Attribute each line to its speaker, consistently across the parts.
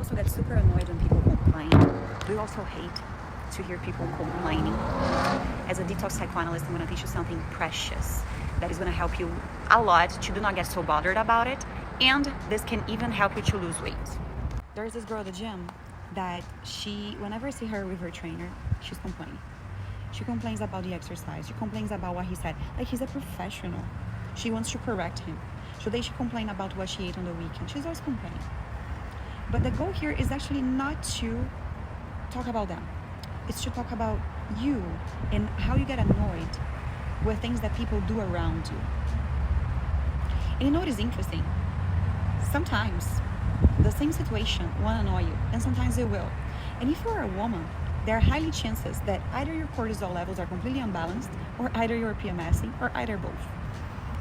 Speaker 1: also get super annoyed when people complain. We also hate to hear people complaining. As a detox psychoanalyst, I'm going to teach you something precious that is going to help you a lot to do not get so bothered about it, and this can even help you to lose weight. There's this girl at the gym that whenever I see her with her trainer, she's complaining. She complains about the exercise. She complains about what he said. Like, he's a professional. She wants to correct him. Today she complained about what she ate on the weekend. She's always complaining. But the goal here is actually not to talk about them. It's to talk about you and how you get annoyed with things that people do around you. And you know what is interesting? Sometimes the same situation will annoy you, and sometimes it will. And if you're a woman, there are highly chances that either your cortisol levels are completely unbalanced, or either you're PMSing, or either both.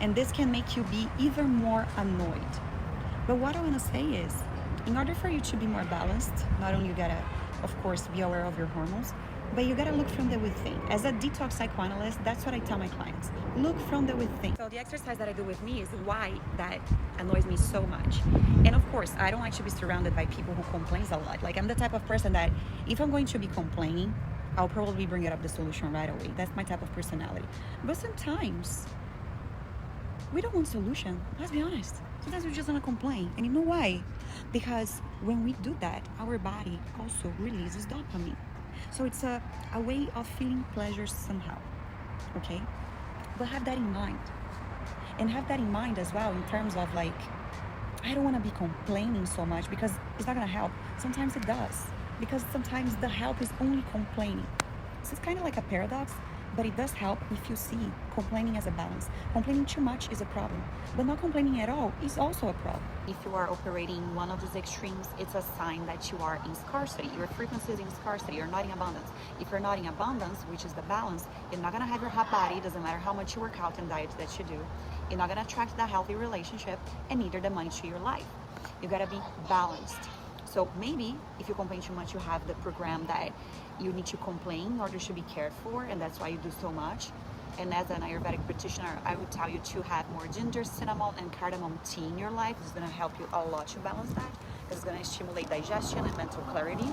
Speaker 1: And this can make you be even more annoyed. But what I want to say is, in order for you to be more balanced, not only you gotta, of course, be aware of your hormones, but you gotta look from the within. As a detox psychoanalyst, that's what I tell my clients. Look from the within. So the exercise that I do with me is why that annoys me so much. And of course, I don't like to be surrounded by people who complain a lot. Like, I'm the type of person that if I'm going to be complaining, I'll probably bring it up the solution right away. That's my type of personality. But sometimes we don't want solution. Let's be honest. Sometimes we just want to complain. And you know why? Because when we do that, our body also releases dopamine. So it's a way of feeling pleasure somehow. Okay? But have that in mind. And have that in mind as well in terms of, like, I don't want to be complaining so much because it's not going to help. Sometimes it does. Because sometimes the help is only complaining. So it's kind of like a paradox. But it does help if you see complaining as a balance. Complaining too much is a problem, but not complaining at all is also a problem. If you are operating one of these extremes, it's a sign that you are in scarcity. Your frequency is in scarcity. You're not in abundance. If you're not in abundance, which is the balance, you're not going to have your hot body. Doesn't matter how much you work out and diet that you do. You're not going to attract that healthy relationship, and neither the money to your life. You got to be balanced. So maybe if you complain too much, you have the program that you need to complain in order to be cared for, and that's why you do so much. And as an Ayurvedic practitioner, I would tell you to have more ginger, cinnamon, and cardamom tea in your life. It's going to help you a lot to balance that, because it's going to stimulate digestion and mental clarity.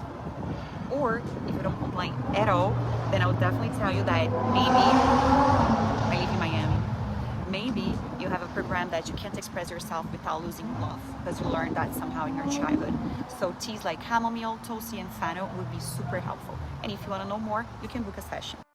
Speaker 1: Or if you don't complain at all, then I would definitely tell you that maybe I live in Miami. Maybe you have a program that you can't express yourself without losing love, because you learned that somehow in your childhood. So teas like chamomile, tulsi, and fennel would be super helpful. And if you want to know more, you can book a session.